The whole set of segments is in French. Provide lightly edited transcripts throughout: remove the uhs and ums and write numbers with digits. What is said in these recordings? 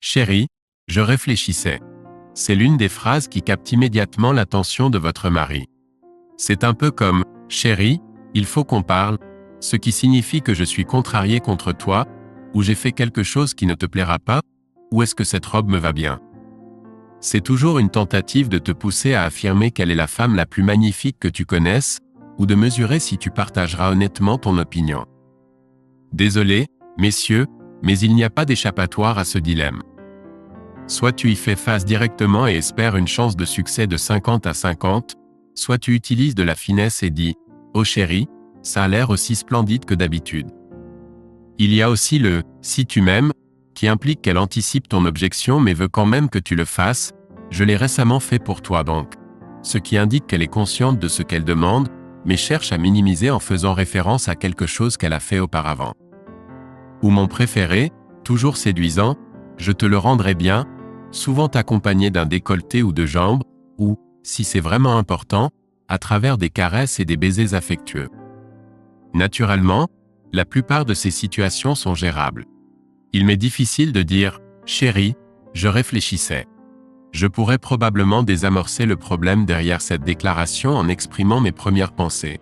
Chérie, je réfléchissais. C'est l'une des phrases qui capte immédiatement l'attention de votre mari. C'est un peu comme « Chérie, il faut qu'on parle », ce qui signifie que je suis contrarié contre toi, ou j'ai fait quelque chose qui ne te plaira pas, ou est-ce que cette robe me va bien. C'est toujours une tentative de te pousser à affirmer quelle est la femme la plus magnifique que tu connaisses, ou de mesurer si tu partageras honnêtement ton opinion. Désolé, messieurs, mais il n'y a pas d'échappatoire à ce dilemme. Soit tu y fais face directement et espères une chance de succès de 50 à 50, soit tu utilises de la finesse et dis « Oh chérie, ça a l'air aussi splendide que d'habitude ». Il y a aussi le « si tu m'aimes » qui implique qu'elle anticipe ton objection mais veut quand même que tu le fasses, je l'ai récemment fait pour toi donc. Ce qui indique qu'elle est consciente de ce qu'elle demande, mais cherche à minimiser en faisant référence à quelque chose qu'elle a fait auparavant. Ou mon préféré, toujours séduisant, je te le rendrai bien, souvent accompagné d'un décolleté ou de jambes, ou, si c'est vraiment important, à travers des caresses et des baisers affectueux. Naturellement, la plupart de ces situations sont gérables. Il m'est difficile de dire « Chérie, je réfléchissais ». Je pourrais probablement désamorcer le problème derrière cette déclaration en exprimant mes premières pensées.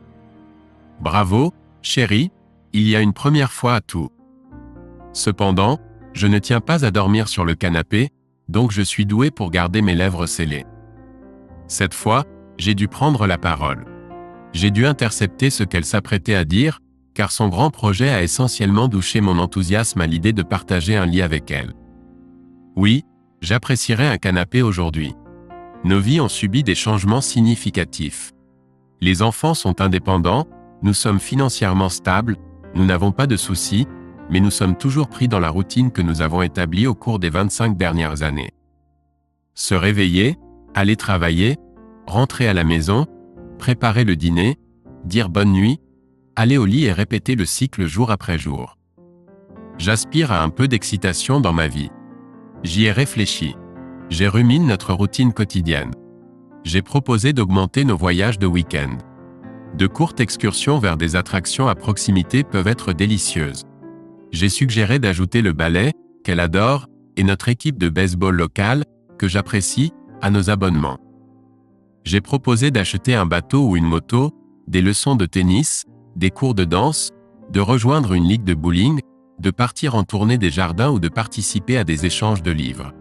Bravo, chérie, il y a une première fois à tout. Cependant, je ne tiens pas à dormir sur le canapé, donc je suis doué pour garder mes lèvres scellées. Cette fois, j'ai dû prendre la parole. J'ai dû intercepter ce qu'elle s'apprêtait à dire, car son grand projet a essentiellement douché mon enthousiasme à l'idée de partager un lit avec elle. Oui, j'apprécierais un canapé aujourd'hui. Nos vies ont subi des changements significatifs. Les enfants sont indépendants, nous sommes financièrement stables, nous n'avons pas de soucis, mais nous sommes toujours pris dans la routine que nous avons établie au cours des 25 dernières années. Se réveiller, aller travailler, rentrer à la maison, préparer le dîner, dire bonne nuit, aller au lit et répéter le cycle jour après jour. J'aspire à un peu d'excitation dans ma vie. J'y ai réfléchi. J'ai rumine notre routine quotidienne. J'ai proposé d'augmenter nos voyages de week-end. De courtes excursions vers des attractions à proximité peuvent être délicieuses. J'ai suggéré d'ajouter le ballet, qu'elle adore, et notre équipe de baseball locale, que j'apprécie, à nos abonnements. J'ai proposé d'acheter un bateau ou une moto, des leçons de tennis, des cours de danse, de rejoindre une ligue de bowling, de partir en tournée des jardins ou de participer à des échanges de livres.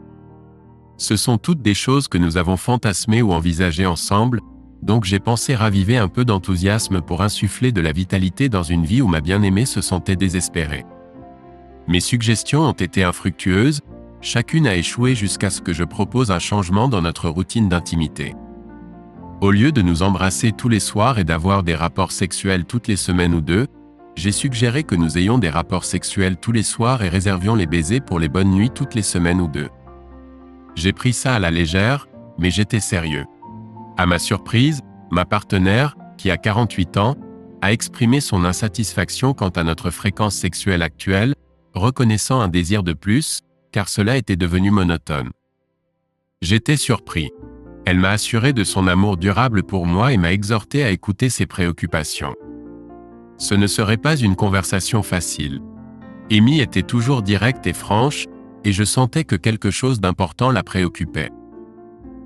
Ce sont toutes des choses que nous avons fantasmées ou envisagées ensemble, donc j'ai pensé raviver un peu d'enthousiasme pour insuffler de la vitalité dans une vie où ma bien-aimée se sentait désespérée. Mes suggestions ont été infructueuses, chacune a échoué jusqu'à ce que je propose un changement dans notre routine d'intimité. Au lieu de nous embrasser tous les soirs et d'avoir des rapports sexuels toutes les semaines ou deux, j'ai suggéré que nous ayons des rapports sexuels tous les soirs et réservions les baisers pour les bonnes nuits toutes les semaines ou deux. J'ai pris ça à la légère, mais j'étais sérieux. À ma surprise, ma partenaire, qui a 48 ans, a exprimé son insatisfaction quant à notre fréquence sexuelle actuelle, reconnaissant un désir de plus, car cela était devenu monotone. J'étais surpris. Elle m'a assuré de son amour durable pour moi et m'a exhorté à écouter ses préoccupations. Ce ne serait pas une conversation facile. Amy était toujours directe et franche, et je sentais que quelque chose d'important la préoccupait.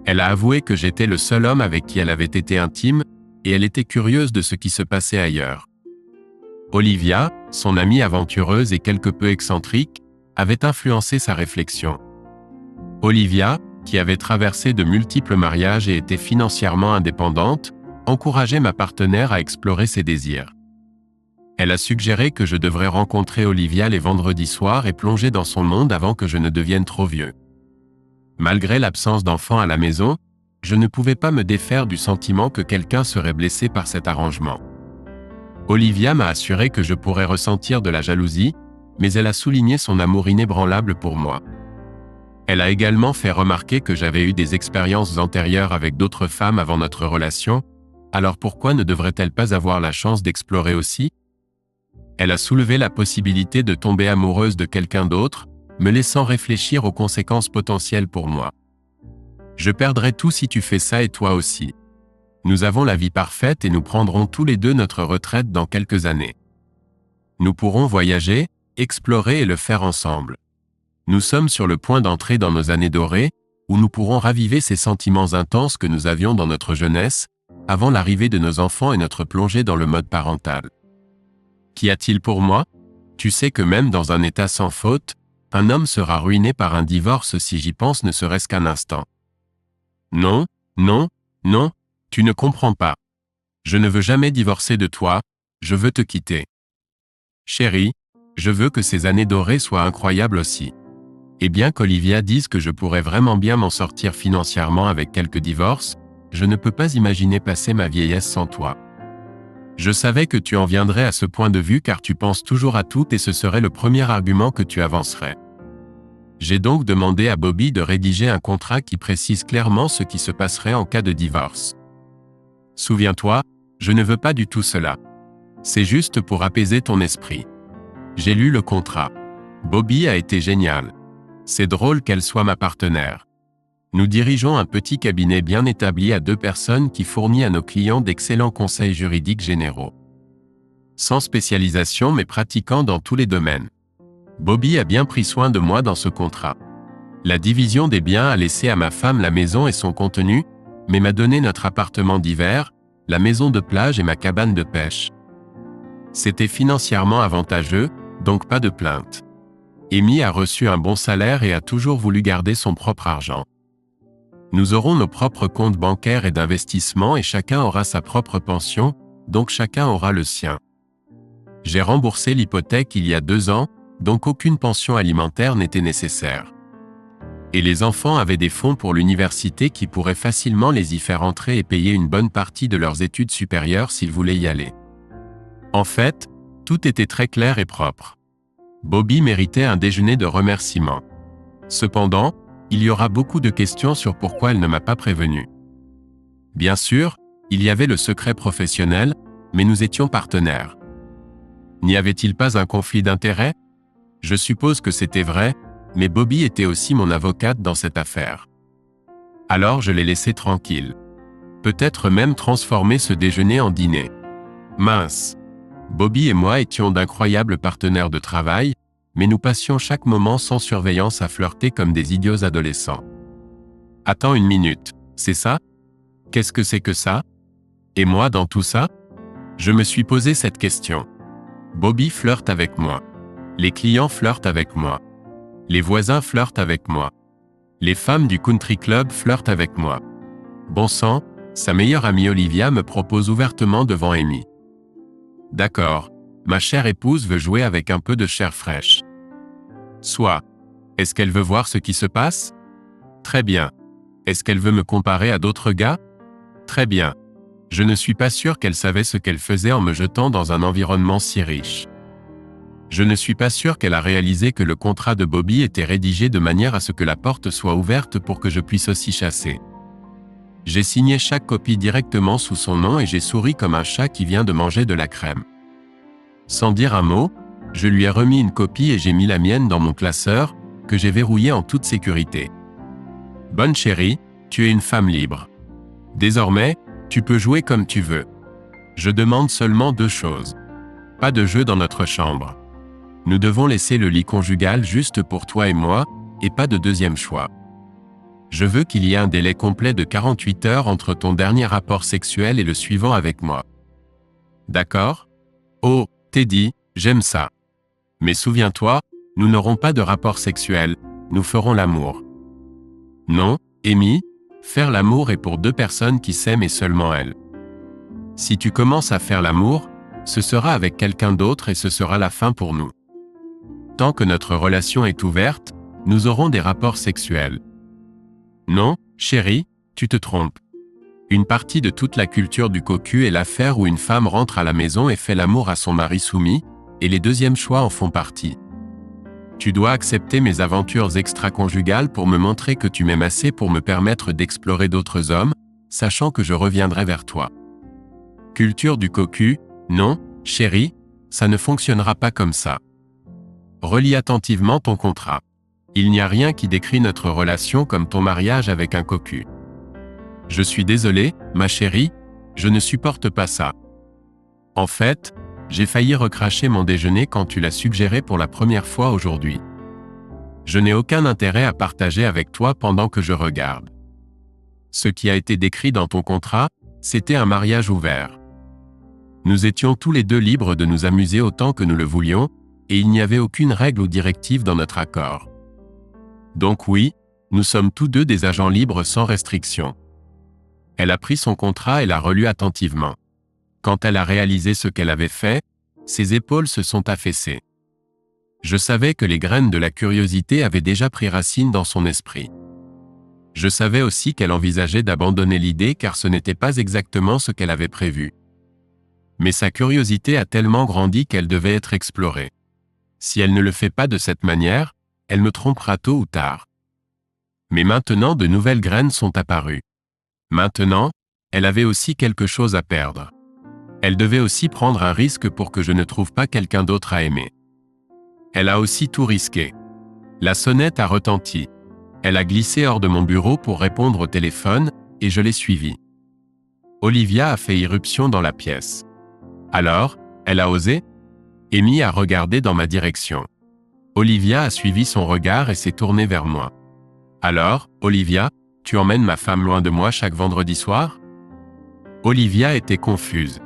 Elle a avoué que j'étais le seul homme avec qui elle avait été intime, et elle était curieuse de ce qui se passait ailleurs. Olivia, son amie aventureuse et quelque peu excentrique, avait influencé sa réflexion. Olivia, qui avait traversé de multiples mariages et était financièrement indépendante, encourageait ma partenaire à explorer ses désirs. Elle a suggéré que je devrais rencontrer Olivia les vendredis soirs et plonger dans son monde avant que je ne devienne trop vieux. Malgré l'absence d'enfants à la maison, je ne pouvais pas me défaire du sentiment que quelqu'un serait blessé par cet arrangement. Olivia m'a assuré que je pourrais ressentir de la jalousie, mais elle a souligné son amour inébranlable pour moi. Elle a également fait remarquer que j'avais eu des expériences antérieures avec d'autres femmes avant notre relation, alors pourquoi ne devrait-elle pas avoir la chance d'explorer aussi ? Elle a soulevé la possibilité de tomber amoureuse de quelqu'un d'autre, me laissant réfléchir aux conséquences potentielles pour moi. Je perdrai tout si tu fais ça et toi aussi. Nous avons la vie parfaite et nous prendrons tous les deux notre retraite dans quelques années. Nous pourrons voyager, explorer et le faire ensemble. Nous sommes sur le point d'entrer dans nos années dorées, où nous pourrons raviver ces sentiments intenses que nous avions dans notre jeunesse, avant l'arrivée de nos enfants et notre plongée dans le mode parental. Qu'y a-t-il pour moi? Tu sais que même dans un état sans faute, un homme sera ruiné par un divorce si j'y pense ne serait-ce qu'un instant. Non, non, non, tu ne comprends pas. Je ne veux jamais divorcer de toi, je veux te quitter. Chérie, je veux que ces années dorées soient incroyables aussi. Et bien qu'Olivia dise que je pourrais vraiment bien m'en sortir financièrement avec quelques divorces, je ne peux pas imaginer passer ma vieillesse sans toi. Je savais que tu en viendrais à ce point de vue car tu penses toujours à tout et ce serait le premier argument que tu avancerais. J'ai donc demandé à Bobby de rédiger un contrat qui précise clairement ce qui se passerait en cas de divorce. Souviens-toi, je ne veux pas du tout cela. C'est juste pour apaiser ton esprit. J'ai lu le contrat. Bobby a été génial. C'est drôle qu'elle soit ma partenaire. Nous dirigeons un petit cabinet bien établi à 2 personnes qui fournit à nos clients d'excellents conseils juridiques généraux. Sans spécialisation mais pratiquant dans tous les domaines. Bobby a bien pris soin de moi dans ce contrat. La division des biens a laissé à ma femme la maison et son contenu, mais m'a donné notre appartement d'hiver, la maison de plage et ma cabane de pêche. C'était financièrement avantageux, donc pas de plainte. Amy a reçu un bon salaire et a toujours voulu garder son propre argent. Nous aurons nos propres comptes bancaires et d'investissement et chacun aura sa propre pension, donc chacun aura le sien. J'ai remboursé l'hypothèque il y a 2 ans, donc aucune pension alimentaire n'était nécessaire. Et les enfants avaient des fonds pour l'université qui pourraient facilement les y faire entrer et payer une bonne partie de leurs études supérieures s'ils voulaient y aller. En fait, tout était très clair et propre. Bobby méritait un déjeuner de remerciements. Cependant, il y aura beaucoup de questions sur pourquoi elle ne m'a pas prévenu. Bien sûr, il y avait le secret professionnel, mais nous étions partenaires. N'y avait-il pas un conflit d'intérêts? Je suppose que c'était vrai, mais Bobby était aussi mon avocate dans cette affaire. Alors je l'ai laissé tranquille. Peut-être même transformer ce déjeuner en dîner. Mince. Bobby et moi étions d'incroyables partenaires de travail, mais nous passions chaque moment sans surveillance à flirter comme des idiots adolescents. Attends une minute, c'est ça? Qu'est-ce que c'est que ça? Et moi dans tout ça? Je me suis posé cette question. Bobby flirte avec moi. Les clients flirtent avec moi. Les voisins flirtent avec moi. Les femmes du country club flirtent avec moi. Bon sang, sa meilleure amie Olivia me propose ouvertement devant Amy. D'accord, ma chère épouse veut jouer avec un peu de chair fraîche. Soit. Est-ce qu'elle veut voir ce qui se passe? Très bien. Est-ce qu'elle veut me comparer à d'autres gars? Très bien. Je ne suis pas sûr qu'elle savait ce qu'elle faisait en me jetant dans un environnement si riche. Je ne suis pas sûr qu'elle a réalisé que le contrat de Bobby était rédigé de manière à ce que la porte soit ouverte pour que je puisse aussi chasser. J'ai signé chaque copie directement sous son nom et j'ai souri comme un chat qui vient de manger de la crème. Sans dire un mot, je lui ai remis une copie et j'ai mis la mienne dans mon classeur, que j'ai verrouillé en toute sécurité. Bonne chérie, tu es une femme libre. Désormais, tu peux jouer comme tu veux. Je demande seulement 2 choses. Pas de jeu dans notre chambre. Nous devons laisser le lit conjugal juste pour toi et moi, et pas de deuxième choix. Je veux qu'il y ait un délai complet de 48 heures entre ton dernier rapport sexuel et le suivant avec moi. D'accord? Oh, Teddy, j'aime ça. Mais souviens-toi, nous n'aurons pas de rapport sexuel, nous ferons l'amour. Non, Amy, faire l'amour est pour 2 personnes qui s'aiment et seulement elles. Si tu commences à faire l'amour, ce sera avec quelqu'un d'autre et ce sera la fin pour nous. Tant que notre relation est ouverte, nous aurons des rapports sexuels. Non, chérie, tu te trompes. Une partie de toute la culture du cocu est l'affaire où une femme rentre à la maison et fait l'amour à son mari soumis, et les deuxièmes choix en font partie. Tu dois accepter mes aventures extra-conjugales pour me montrer que tu m'aimes assez pour me permettre d'explorer d'autres hommes, sachant que je reviendrai vers toi. Culture du cocu, non, chérie, ça ne fonctionnera pas comme ça. Relis attentivement ton contrat. Il n'y a rien qui décrit notre relation comme ton mariage avec un cocu. Je suis désolé, ma chérie, je ne supporte pas ça. En fait, j'ai failli recracher mon déjeuner quand tu l'as suggéré pour la première fois aujourd'hui. Je n'ai aucun intérêt à partager avec toi pendant que je regarde. Ce qui a été décrit dans ton contrat, c'était un mariage ouvert. Nous étions tous les deux libres de nous amuser autant que nous le voulions, et il n'y avait aucune règle ou directive dans notre accord. Donc oui, nous sommes tous deux des agents libres sans restriction. Elle a pris son contrat et l'a relu attentivement. Quand elle a réalisé ce qu'elle avait fait, ses épaules se sont affaissées. Je savais que les graines de la curiosité avaient déjà pris racine dans son esprit. Je savais aussi qu'elle envisageait d'abandonner l'idée car ce n'était pas exactement ce qu'elle avait prévu. Mais sa curiosité a tellement grandi qu'elle devait être explorée. Si elle ne le fait pas de cette manière, elle me trompera tôt ou tard. Mais maintenant de nouvelles graines sont apparues. Maintenant, elle avait aussi quelque chose à perdre. Elle devait aussi prendre un risque pour que je ne trouve pas quelqu'un d'autre à aimer. Elle a aussi tout risqué. La sonnette a retenti. Elle a glissé hors de mon bureau pour répondre au téléphone, et je l'ai suivie. Olivia a fait irruption dans la pièce. Alors, elle a osé ? Amy a regardé dans ma direction. Olivia a suivi son regard et s'est tournée vers moi. Alors, Olivia, tu emmènes ma femme loin de moi chaque vendredi soir ? Olivia était confuse.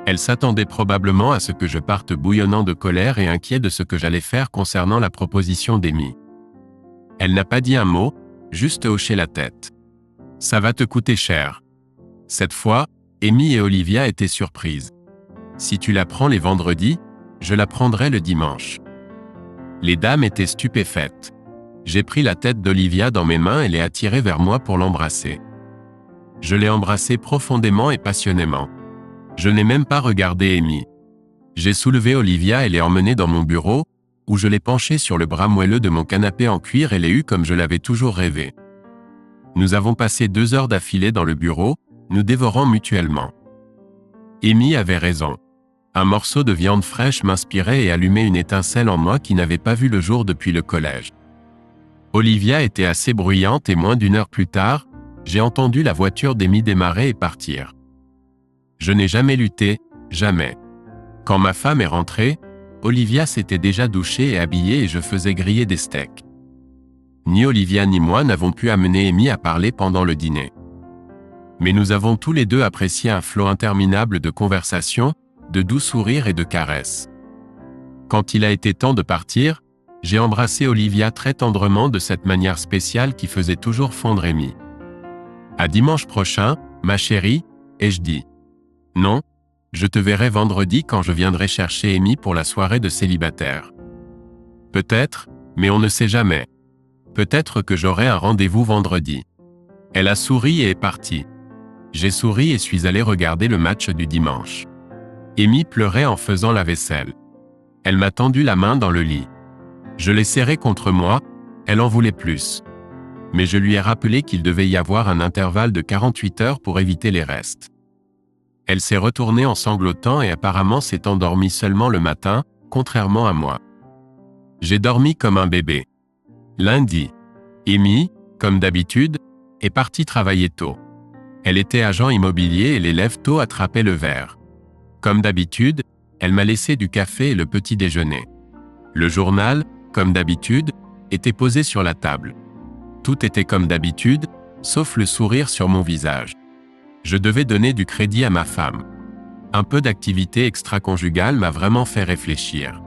Elle s'attendait probablement à ce que je parte bouillonnant de colère et inquiet de ce que j'allais faire concernant la proposition d'Amy. Elle n'a pas dit un mot, juste hoché la tête. Ça va te coûter cher. Cette fois, Amy et Olivia étaient surprises. Si tu la prends les vendredis, je la prendrai le dimanche. Les dames étaient stupéfaites. J'ai pris la tête d'Olivia dans mes mains et l'ai attirée vers moi pour l'embrasser. Je l'ai embrassée profondément et passionnément. Je n'ai même pas regardé Amy. J'ai soulevé Olivia et l'ai emmenée dans mon bureau, où je l'ai penchée sur le bras moelleux de mon canapé en cuir et l'ai eue comme je l'avais toujours rêvé. Nous avons passé 2 heures d'affilée dans le bureau, nous dévorant mutuellement. Amy avait raison. Un morceau de viande fraîche m'inspirait et allumait une étincelle en moi qui n'avait pas vu le jour depuis le collège. Olivia était assez bruyante et moins d'1 heure plus tard, j'ai entendu la voiture d'Amy démarrer et partir. Je n'ai jamais lutté, jamais. Quand ma femme est rentrée, Olivia s'était déjà douchée et habillée et je faisais griller des steaks. Ni Olivia ni moi n'avons pu amener Amy à parler pendant le dîner. Mais nous avons tous les deux apprécié un flot interminable de conversations, de doux sourires et de caresses. Quand il a été temps de partir, j'ai embrassé Olivia très tendrement de cette manière spéciale qui faisait toujours fondre Amy. À dimanche prochain, ma chérie, ai-je dit. Non, je te verrai vendredi quand je viendrai chercher Amy pour la soirée de célibataire. Peut-être, mais on ne sait jamais. Peut-être que j'aurai un rendez-vous vendredi. Elle a souri et est partie. J'ai souri et suis allé regarder le match du dimanche. Amy pleurait en faisant la vaisselle. Elle m'a tendu la main dans le lit. Je l'ai serrée contre moi, elle en voulait plus. Mais je lui ai rappelé qu'il devait y avoir un intervalle de 48 heures pour éviter les restes. Elle s'est retournée en sanglotant et apparemment s'est endormie seulement le matin, contrairement à moi. J'ai dormi comme un bébé. Lundi, Amy, comme d'habitude, est partie travailler tôt. Elle était agent immobilier et les lèvres tôt attrapaient le verre. Comme d'habitude, elle m'a laissé du café et le petit déjeuner. Le journal, comme d'habitude, était posé sur la table. Tout était comme d'habitude, sauf le sourire sur mon visage. Je devais donner du crédit à ma femme. Un peu d'activité extra-conjugale m'a vraiment fait réfléchir.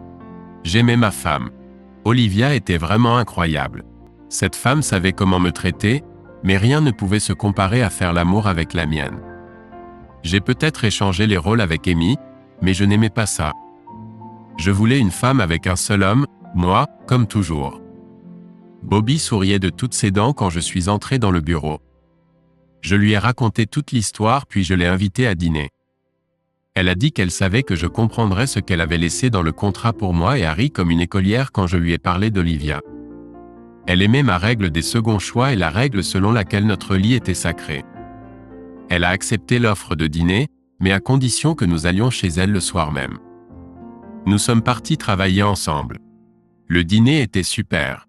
J'aimais ma femme. Olivia était vraiment incroyable. Cette femme savait comment me traiter, mais rien ne pouvait se comparer à faire l'amour avec la mienne. J'ai peut-être échangé les rôles avec Amy, mais je n'aimais pas ça. Je voulais une femme avec un seul homme, moi, comme toujours. Bobby souriait de toutes ses dents quand je suis entré dans le bureau. Je lui ai raconté toute l'histoire puis je l'ai invitée à dîner. Elle a dit qu'elle savait que je comprendrais ce qu'elle avait laissé dans le contrat pour moi et Harry comme une écolière quand je lui ai parlé d'Olivia. Elle aimait ma règle des seconds choix et la règle selon laquelle notre lit était sacré. Elle a accepté l'offre de dîner, mais à condition que nous allions chez elle le soir même. Nous sommes partis travailler ensemble. Le dîner était super.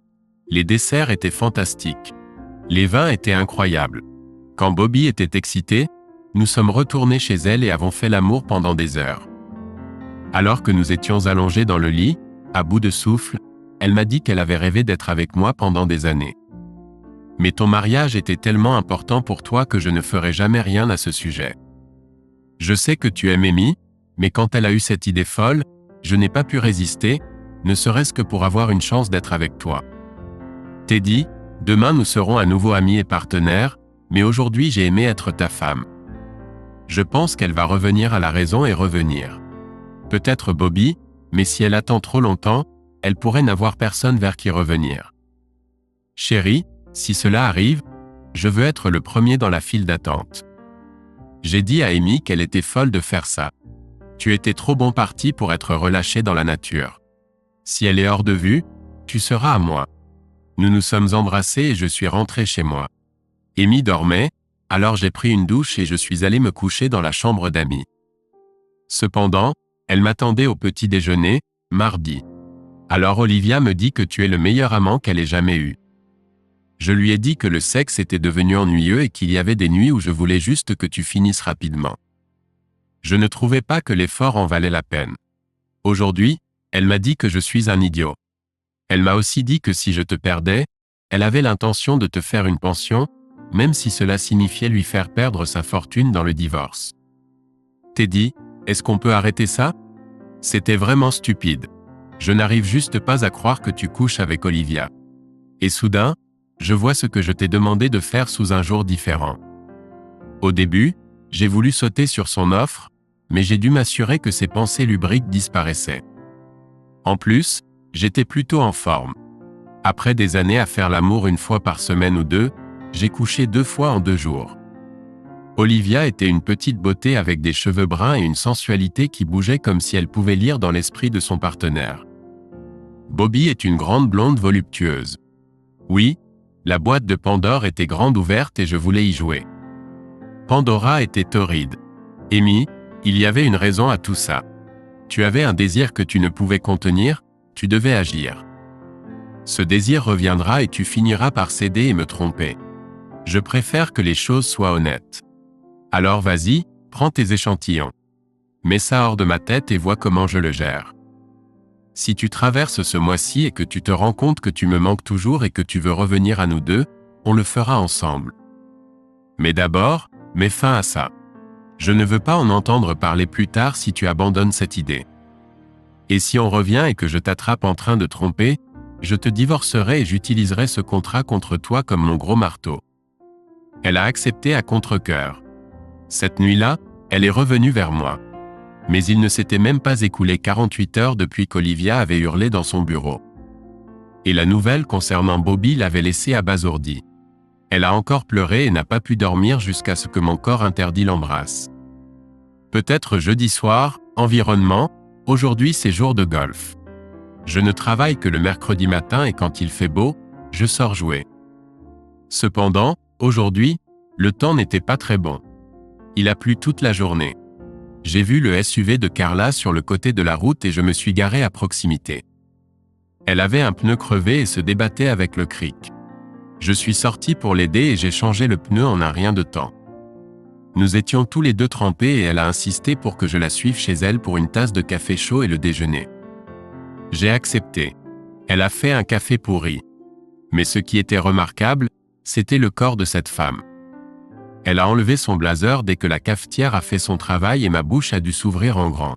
Les desserts étaient fantastiques. Les vins étaient incroyables. Quand Bobby était excitée, nous sommes retournés chez elle et avons fait l'amour pendant des heures. Alors que nous étions allongés dans le lit, à bout de souffle, elle m'a dit qu'elle avait rêvé d'être avec moi pendant des années. Mais ton mariage était tellement important pour toi que je ne ferai jamais rien à ce sujet. Je sais que tu aimes Amy, mais quand elle a eu cette idée folle, je n'ai pas pu résister, ne serait-ce que pour avoir une chance d'être avec toi. Teddy, demain nous serons à nouveau amis et partenaires, mais aujourd'hui j'ai aimé être ta femme. Je pense qu'elle va revenir à la raison et revenir. Peut-être Bobby, mais si elle attend trop longtemps, elle pourrait n'avoir personne vers qui revenir. Chérie, si cela arrive, je veux être le premier dans la file d'attente. J'ai dit à Amy qu'elle était folle de faire ça. Tu étais trop bon parti pour être relâché dans la nature. Si elle est hors de vue, tu seras à moi. Nous nous sommes embrassés et je suis rentré chez moi. Amy dormait, alors j'ai pris une douche et je suis allé me coucher dans la chambre d'Amy. Cependant, elle m'attendait au petit déjeuner, mardi. Alors Olivia me dit que tu es le meilleur amant qu'elle ait jamais eu. Je lui ai dit que le sexe était devenu ennuyeux et qu'il y avait des nuits où je voulais juste que tu finisses rapidement. Je ne trouvais pas que l'effort en valait la peine. Aujourd'hui, elle m'a dit que je suis un idiot. Elle m'a aussi dit que si je te perdais, elle avait l'intention de te faire une pension, même si cela signifiait lui faire perdre sa fortune dans le divorce. Teddy, est-ce qu'on peut arrêter ça? C'était vraiment stupide. Je n'arrive juste pas à croire que tu couches avec Olivia. Et soudain, je vois ce que je t'ai demandé de faire sous un jour différent. Au début, j'ai voulu sauter sur son offre, mais j'ai dû m'assurer que ses pensées lubriques disparaissaient. En plus, j'étais plutôt en forme. Après des années à faire l'amour une fois par semaine ou deux, j'ai couché 2 fois en 2 jours. Olivia était une petite beauté avec des cheveux bruns et une sensualité qui bougeait comme si elle pouvait lire dans l'esprit de son partenaire. Bobby est une grande blonde voluptueuse. Oui, la boîte de Pandore était grande ouverte et je voulais y jouer. Pandora était torride. Amy, il y avait une raison à tout ça. Tu avais un désir que tu ne pouvais contenir, tu devais agir. Ce désir reviendra et tu finiras par céder et me tromper. Je préfère que les choses soient honnêtes. Alors vas-y, prends tes échantillons. Mets ça hors de ma tête et vois comment je le gère. Si tu traverses ce mois-ci et que tu te rends compte que tu me manques toujours et que tu veux revenir à nous deux, on le fera ensemble. Mais d'abord, mets fin à ça. Je ne veux pas en entendre parler plus tard si tu abandonnes cette idée. Et si on revient et que je t'attrape en train de tromper, je te divorcerai et j'utiliserai ce contrat contre toi comme mon gros marteau. Elle a accepté à contre-cœur. Cette nuit-là, elle est revenue vers moi. Mais il ne s'était même pas écoulé 48 heures depuis qu'Olivia avait hurlé dans son bureau. Et la nouvelle concernant Bobby l'avait laissée abasourdie. Elle a encore pleuré et n'a pas pu dormir jusqu'à ce que mon corps interdit l'embrasse. Peut-être jeudi soir, environnement, aujourd'hui c'est jour de golf. Je ne travaille que le mercredi matin et quand il fait beau, je sors jouer. Cependant, aujourd'hui, le temps n'était pas très bon. Il a plu toute la journée. J'ai vu le SUV de Carla sur le côté de la route et je me suis garé à proximité. Elle avait un pneu crevé et se débattait avec le cric. Je suis sorti pour l'aider et j'ai changé le pneu en un rien de temps. Nous étions tous les deux trempés et elle a insisté pour que je la suive chez elle pour une tasse de café chaud et le déjeuner. J'ai accepté. Elle a fait un café pourri. Mais ce qui était remarquable, c'était le corps de cette femme. Elle a enlevé son blazer dès que la cafetière a fait son travail et ma bouche a dû s'ouvrir en grand.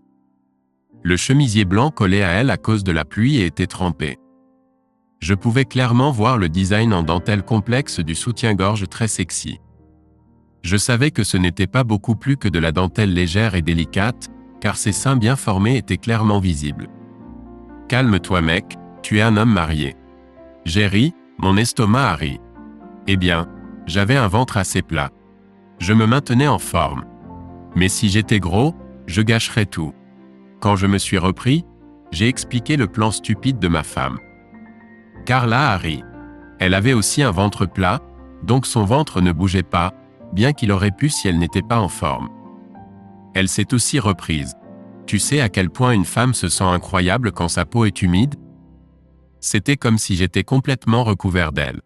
Le chemisier blanc collait à elle à cause de la pluie et était trempé. Je pouvais clairement voir le design en dentelle complexe du soutien-gorge très sexy. Je savais que ce n'était pas beaucoup plus que de la dentelle légère et délicate, car ses seins bien formés étaient clairement visibles. Calme-toi mec, tu es un homme marié. J'ai ri, mon estomac a ri. Eh bien, j'avais un ventre assez plat. Je me maintenais en forme. Mais si j'étais gros, je gâcherais tout. Quand je me suis repris, j'ai expliqué le plan stupide de ma femme. Carla a ri. Elle avait aussi un ventre plat, donc son ventre ne bougeait pas, bien qu'il aurait pu si elle n'était pas en forme. Elle s'est aussi reprise. Tu sais à quel point une femme se sent incroyable quand sa peau est humide? C'était comme si j'étais complètement recouvert d'elle.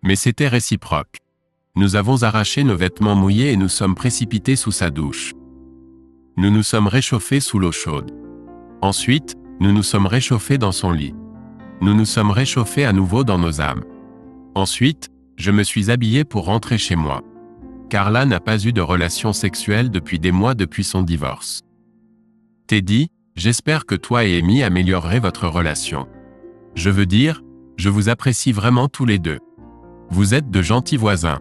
Mais c'était réciproque. Nous avons arraché nos vêtements mouillés et nous sommes précipités sous sa douche. Nous nous sommes réchauffés sous l'eau chaude. Ensuite, nous nous sommes réchauffés dans son lit. Nous nous sommes réchauffés à nouveau dans nos âmes. Ensuite, je me suis habillé pour rentrer chez moi. Carla n'a pas eu de relation sexuelle depuis des mois depuis son divorce. Teddy, j'espère que toi et Amy améliorerez votre relation. Je veux dire, je vous apprécie vraiment tous les deux. Vous êtes de gentils voisins.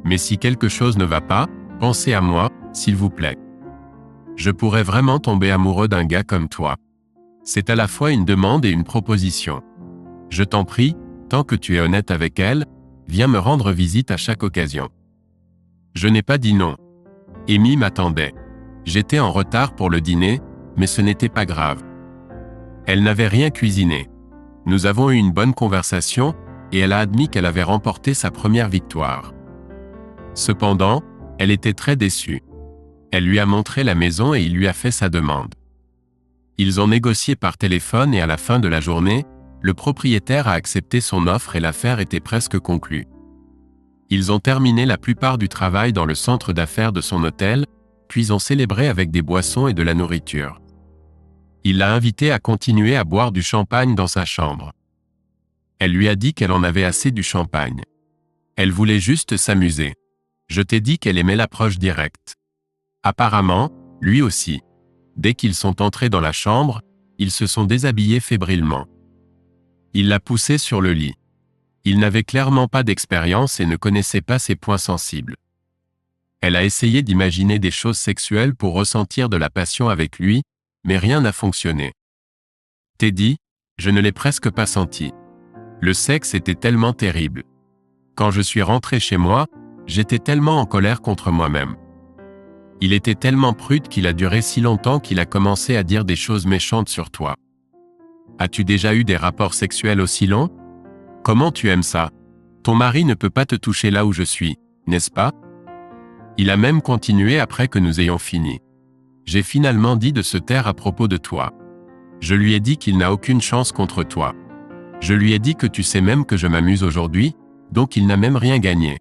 Mais si quelque chose ne va pas, pensez à moi, s'il vous plaît. Je pourrais vraiment tomber amoureux d'un gars comme toi. C'est à la fois une demande et une proposition. Je t'en prie, tant que tu es honnête avec elle, viens me rendre visite à chaque occasion. Je n'ai pas dit non. Amy m'attendait. J'étais en retard pour le dîner, mais ce n'était pas grave. Elle n'avait rien cuisiné. Nous avons eu une bonne conversation, et elle a admis qu'elle avait remporté sa première victoire. Cependant, elle était très déçue. Elle lui a montré la maison et il lui a fait sa demande. Ils ont négocié par téléphone et à la fin de la journée, le propriétaire a accepté son offre et l'affaire était presque conclue. Ils ont terminé la plupart du travail dans le centre d'affaires de son hôtel, puis ont célébré avec des boissons et de la nourriture. Il l'a invitée à continuer à boire du champagne dans sa chambre. Elle lui a dit qu'elle en avait assez du champagne. Elle voulait juste s'amuser. Je t'ai dit qu'elle aimait l'approche directe. Apparemment, lui aussi. Dès qu'ils sont entrés dans la chambre, ils se sont déshabillés fébrilement. Il l'a poussée sur le lit. Il n'avait clairement pas d'expérience et ne connaissait pas ses points sensibles. Elle a essayé d'imaginer des choses sexuelles pour ressentir de la passion avec lui, mais rien n'a fonctionné. Teddy, je ne l'ai presque pas senti. Le sexe était tellement terrible. Quand je suis rentré chez moi, j'étais tellement en colère contre moi-même. Il était tellement prude qu'il a duré si longtemps qu'il a commencé à dire des choses méchantes sur toi. As-tu déjà eu des rapports sexuels aussi longs? Comment tu aimes ça? Ton mari ne peut pas te toucher là où je suis, n'est-ce pas? Il a même continué après que nous ayons fini. J'ai finalement dit de se taire à propos de toi. Je lui ai dit qu'il n'a aucune chance contre toi. Je lui ai dit que tu sais même que je m'amuse aujourd'hui, donc il n'a même rien gagné.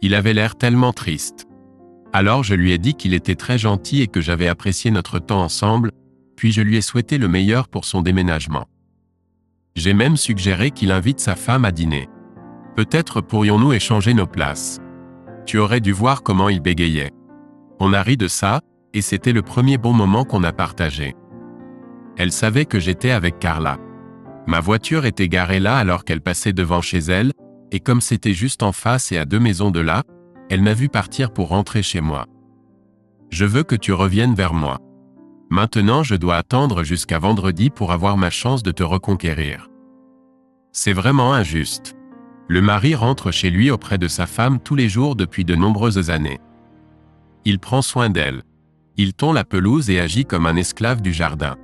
Il avait l'air tellement triste. Alors je lui ai dit qu'il était très gentil et que j'avais apprécié notre temps ensemble, puis je lui ai souhaité le meilleur pour son déménagement. J'ai même suggéré qu'il invite sa femme à dîner. Peut-être pourrions-nous échanger nos places. Tu aurais dû voir comment il bégayait. On a ri de ça, et c'était le premier bon moment qu'on a partagé. Elle savait que j'étais avec Carla. Ma voiture était garée là alors qu'elle passait devant chez elle, et comme c'était juste en face et à 2 maisons de là, elle m'a vu partir pour rentrer chez moi. Je veux que tu reviennes vers moi. Maintenant je dois attendre jusqu'à vendredi pour avoir ma chance de te reconquérir. C'est vraiment injuste. Le mari rentre chez lui auprès de sa femme tous les jours depuis de nombreuses années. Il prend soin d'elle. Il tond la pelouse et agit comme un esclave du jardin.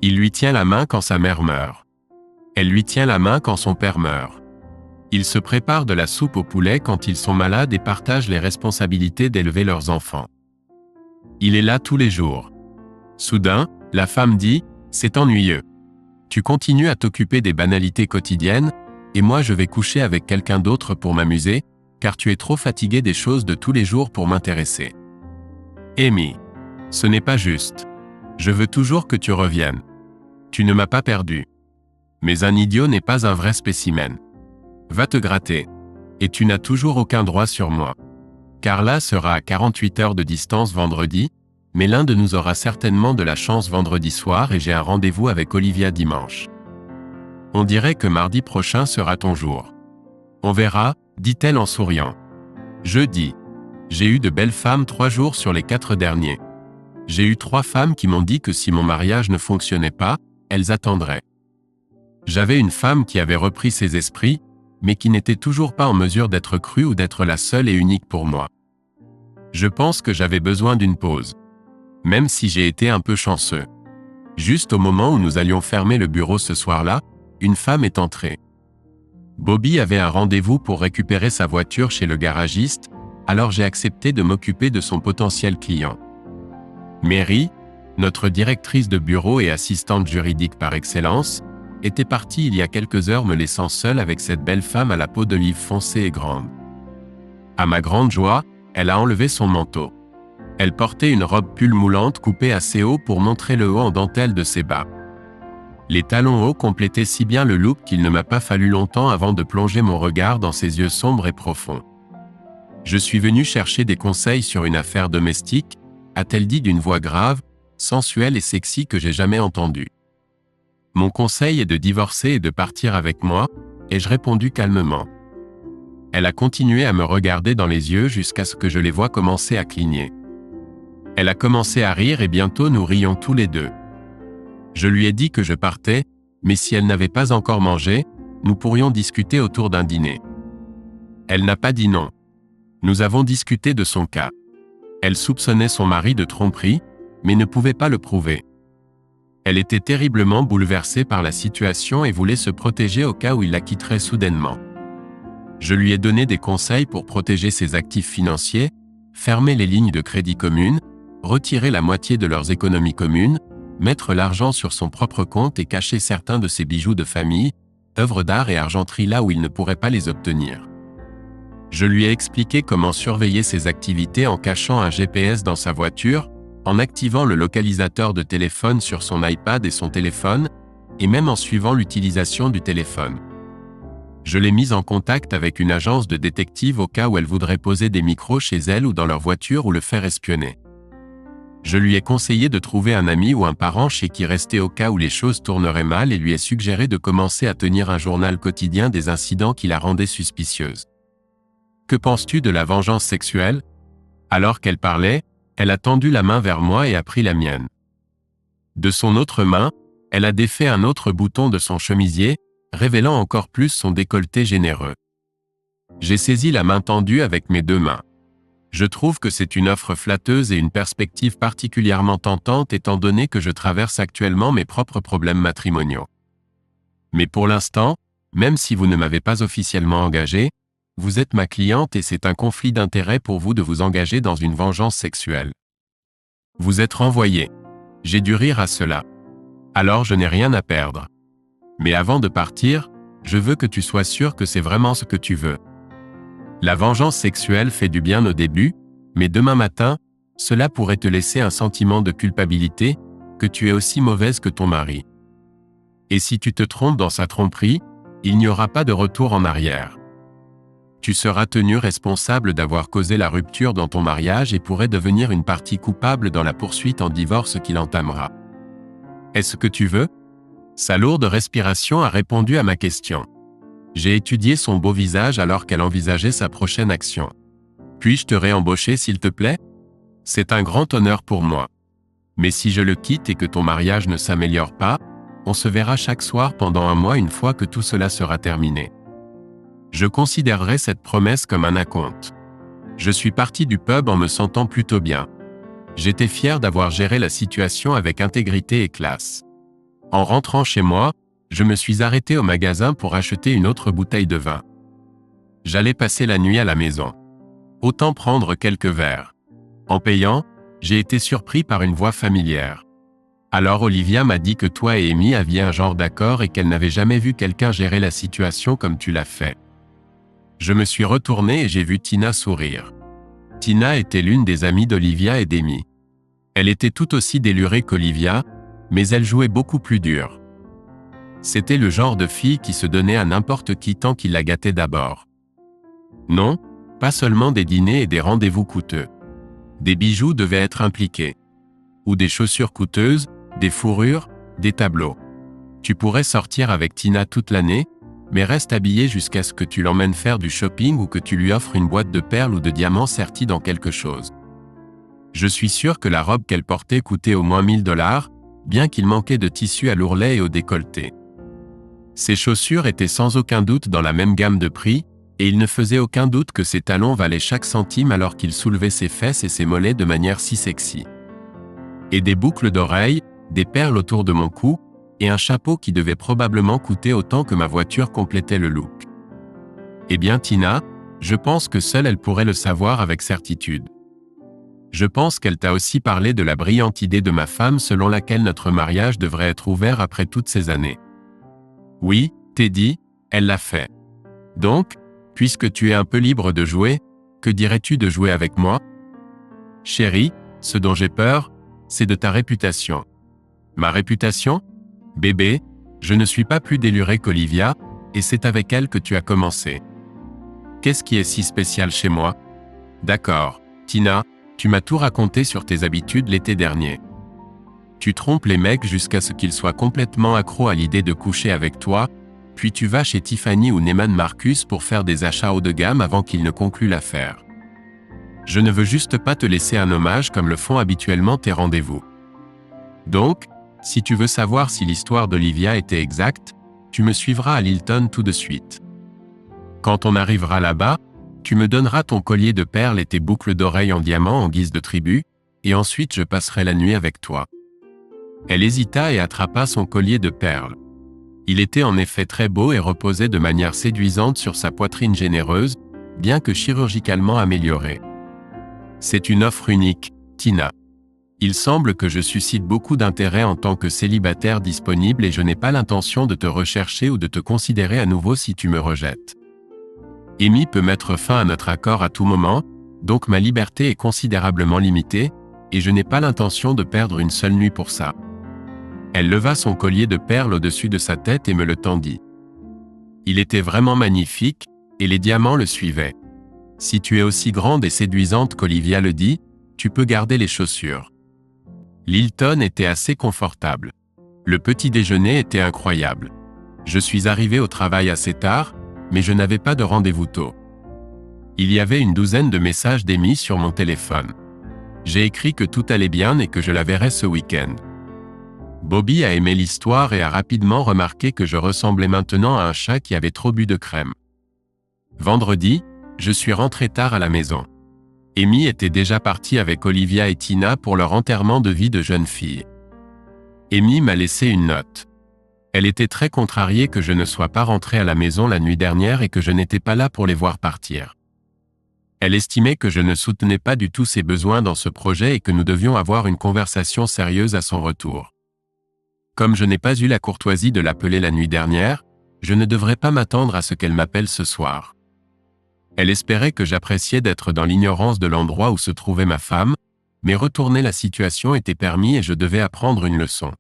Il lui tient la main quand sa mère meurt. Elle lui tient la main quand son père meurt. Il se prépare de la soupe au poulet quand ils sont malades et partagent les responsabilités d'élever leurs enfants. Il est là tous les jours. Soudain, la femme dit « C'est ennuyeux. Tu continues à t'occuper des banalités quotidiennes, et moi je vais coucher avec quelqu'un d'autre pour m'amuser, car tu es trop fatigué des choses de tous les jours pour m'intéresser. » Amy, ce n'est pas juste. Je veux toujours que tu reviennes. Tu ne m'as pas perdu. Mais un idiot n'est pas un vrai spécimen. Va te gratter. Et tu n'as toujours aucun droit sur moi. Carla sera à 48 heures de distance vendredi, mais l'un de nous aura certainement de la chance vendredi soir et j'ai un rendez-vous avec Olivia dimanche. On dirait que mardi prochain sera ton jour. On verra, dit-elle en souriant. Jeudi. J'ai eu de belles femmes 3 jours sur les 4 derniers. J'ai eu 3 femmes qui m'ont dit que si mon mariage ne fonctionnait pas, elles attendraient. J'avais une femme qui avait repris ses esprits, mais qui n'était toujours pas en mesure d'être crue ou d'être la seule et unique pour moi. Je pense que j'avais besoin d'une pause. Même si j'ai été un peu chanceux. Juste au moment où nous allions fermer le bureau ce soir-là, une femme est entrée. Bobby avait un rendez-vous pour récupérer sa voiture chez le garagiste, alors j'ai accepté de m'occuper de son potentiel client. Mary, notre directrice de bureau et assistante juridique par excellence, était partie il y a quelques heures me laissant seule avec cette belle femme à la peau d'olive foncée et grande. À ma grande joie, elle a enlevé son manteau. Elle portait une robe pull moulante coupée assez haut pour montrer le haut en dentelle de ses bas. Les talons hauts complétaient si bien le look qu'il ne m'a pas fallu longtemps avant de plonger mon regard dans ses yeux sombres et profonds. « Je suis venu chercher des conseils sur une affaire domestique », a-t-elle dit d'une voix grave, sensuelle et sexy que j'ai jamais entendue. « Mon conseil est de divorcer et de partir avec moi », ai-je répondu calmement. Elle a continué à me regarder dans les yeux jusqu'à ce que je les voie commencer à cligner. Elle a commencé à rire et bientôt nous rions tous les deux. Je lui ai dit que je partais, mais si elle n'avait pas encore mangé, nous pourrions discuter autour d'un dîner. Elle n'a pas dit non. Nous avons discuté de son cas. Elle soupçonnait son mari de tromperie, mais ne pouvait pas le prouver. Elle était terriblement bouleversée par la situation et voulait se protéger au cas où il la quitterait soudainement. Je lui ai donné des conseils pour protéger ses actifs financiers, fermer les lignes de crédit communes, retirer la moitié de leurs économies communes, mettre l'argent sur son propre compte et cacher certains de ses bijoux de famille, œuvres d'art et argenterie là où il ne pourrait pas les obtenir. Je lui ai expliqué comment surveiller ses activités en cachant un GPS dans sa voiture, en activant le localisateur de téléphone sur son iPad et son téléphone, et même en suivant l'utilisation du téléphone. Je l'ai mise en contact avec une agence de détectives au cas où elle voudrait poser des micros chez elle ou dans leur voiture ou le faire espionner. Je lui ai conseillé de trouver un ami ou un parent chez qui rester au cas où les choses tourneraient mal et lui ai suggéré de commencer à tenir un journal quotidien des incidents qui la rendaient suspicieuse. « Que penses-tu de la vengeance sexuelle ?» Alors qu'elle parlait, elle a tendu la main vers moi et a pris la mienne. De son autre main, elle a défait un autre bouton de son chemisier, révélant encore plus son décolleté généreux. J'ai saisi la main tendue avec mes deux mains. Je trouve que c'est une offre flatteuse et une perspective particulièrement tentante étant donné que je traverse actuellement mes propres problèmes matrimoniaux. Mais pour l'instant, même si vous ne m'avez pas officiellement engagé, vous êtes ma cliente et c'est un conflit d'intérêts pour vous de vous engager dans une vengeance sexuelle. Vous êtes renvoyé. J'ai dû rire à cela. Alors je n'ai rien à perdre. Mais avant de partir, je veux que tu sois sûr que c'est vraiment ce que tu veux. La vengeance sexuelle fait du bien au début, mais demain matin, cela pourrait te laisser un sentiment de culpabilité, que tu es aussi mauvaise que ton mari. Et si tu te trompes dans sa tromperie, il n'y aura pas de retour en arrière. Tu seras tenu responsable d'avoir causé la rupture dans ton mariage et pourrais devenir une partie coupable dans la poursuite en divorce qu'il entamera. Est-ce ce que tu veux ? Sa lourde respiration a répondu à ma question. J'ai étudié son beau visage alors qu'elle envisageait sa prochaine action. Puis-je te réembaucher s'il te plaît ? C'est un grand honneur pour moi. Mais si je le quitte et que ton mariage ne s'améliore pas, on se verra chaque soir pendant un mois une fois que tout cela sera terminé. Je considérerai cette promesse comme un acompte. Je suis parti du pub en me sentant plutôt bien. J'étais fier d'avoir géré la situation avec intégrité et classe. En rentrant chez moi, je me suis arrêté au magasin pour acheter une autre bouteille de vin. J'allais passer la nuit à la maison. Autant prendre quelques verres. En payant, j'ai été surpris par une voix familière. Alors Olivia m'a dit que toi et Amy aviez un genre d'accord et qu'elle n'avait jamais vu quelqu'un gérer la situation comme tu l'as fait. Je me suis retourné et j'ai vu Tina sourire. Tina était l'une des amies d'Olivia et d'Amy. Elle était tout aussi délurée qu'Olivia, mais elle jouait beaucoup plus dur. C'était le genre de fille qui se donnait à n'importe qui tant qu'il la gâtait d'abord. Non, pas seulement des dîners et des rendez-vous coûteux. Des bijoux devaient être impliqués. Ou des chaussures coûteuses, des fourrures, des tableaux. Tu pourrais sortir avec Tina toute l'année, mais reste habillé jusqu'à ce que tu l'emmènes faire du shopping ou que tu lui offres une boîte de perles ou de diamants sertis dans quelque chose. Je suis sûr que la robe qu'elle portait coûtait au moins $1000, bien qu'il manquait de tissu à l'ourlet et au décolleté. Ses chaussures étaient sans aucun doute dans la même gamme de prix, et il ne faisait aucun doute que ses talons valaient chaque centime alors qu'il soulevait ses fesses et ses mollets de manière si sexy. Et des boucles d'oreilles, des perles autour de mon cou, et un chapeau qui devait probablement coûter autant que ma voiture complétait le look. Eh bien Tina, je pense que seule elle pourrait le savoir avec certitude. Je pense qu'elle t'a aussi parlé de la brillante idée de ma femme selon laquelle notre mariage devrait être ouvert après toutes ces années. Oui, Teddy, elle l'a fait. Donc, puisque tu es un peu libre de jouer, que dirais-tu de jouer avec moi ? Chérie, ce dont j'ai peur, c'est de ta réputation. Ma réputation ? Bébé, Je ne suis pas plus déluré qu'Olivia, et c'est avec elle que tu as commencé. Qu'est-ce qui est si spécial chez moi? D'accord, Tina, tu m'as tout raconté sur tes habitudes l'été dernier. Tu trompes les mecs jusqu'à ce qu'ils soient complètement accros à l'idée de coucher avec toi, puis tu vas chez Tiffany ou Neiman Marcus pour faire des achats haut de gamme avant qu'ils ne concluent l'affaire. Je ne veux juste pas te laisser un hommage comme le font habituellement tes rendez-vous. Donc, si tu veux savoir si l'histoire d'Olivia était exacte, tu me suivras à Lilton tout de suite. Quand on arrivera là-bas, tu me donneras ton collier de perles et tes boucles d'oreilles en diamant en guise de tribut, et ensuite je passerai la nuit avec toi. Elle hésita et attrapa son collier de perles. Il était en effet très beau et reposait de manière séduisante sur sa poitrine généreuse, bien que chirurgicalement améliorée. C'est une offre unique, Tina. Il semble que je suscite beaucoup d'intérêt en tant que célibataire disponible et je n'ai pas l'intention de te rechercher ou de te considérer à nouveau si tu me rejettes. Amy peut mettre fin à notre accord à tout moment, donc ma liberté est considérablement limitée, et je n'ai pas l'intention de perdre une seule nuit pour ça. Elle leva son collier de perles au-dessus de sa tête et me le tendit. Il était vraiment magnifique, et les diamants le suivaient. Si tu es aussi grande et séduisante qu'Olivia le dit, tu peux garder les chaussures. Lilton était assez confortable. Le petit déjeuner était incroyable. Je suis arrivé au travail assez tard, mais je n'avais pas de rendez-vous tôt. Il y avait une douzaine de messages d'Amy sur mon téléphone. J'ai écrit que tout allait bien et que je la verrais ce week-end. Bobby a aimé l'histoire et a rapidement remarqué que je ressemblais maintenant à un chat qui avait trop bu de crème. Vendredi, je suis rentré tard à la maison. Amy était déjà partie avec Olivia et Tina pour leur enterrement de vie de jeune fille. Amy m'a laissé une note. Elle était très contrariée que je ne sois pas rentré à la maison la nuit dernière et que je n'étais pas là pour les voir partir. Elle estimait que je ne soutenais pas du tout ses besoins dans ce projet et que nous devions avoir une conversation sérieuse à son retour. Comme je n'ai pas eu la courtoisie de l'appeler la nuit dernière, je ne devrais pas m'attendre à ce qu'elle m'appelle ce soir. Elle espérait que j'appréciais d'être dans l'ignorance de l'endroit où se trouvait ma femme, mais retourner la situation était permis et je devais apprendre une leçon.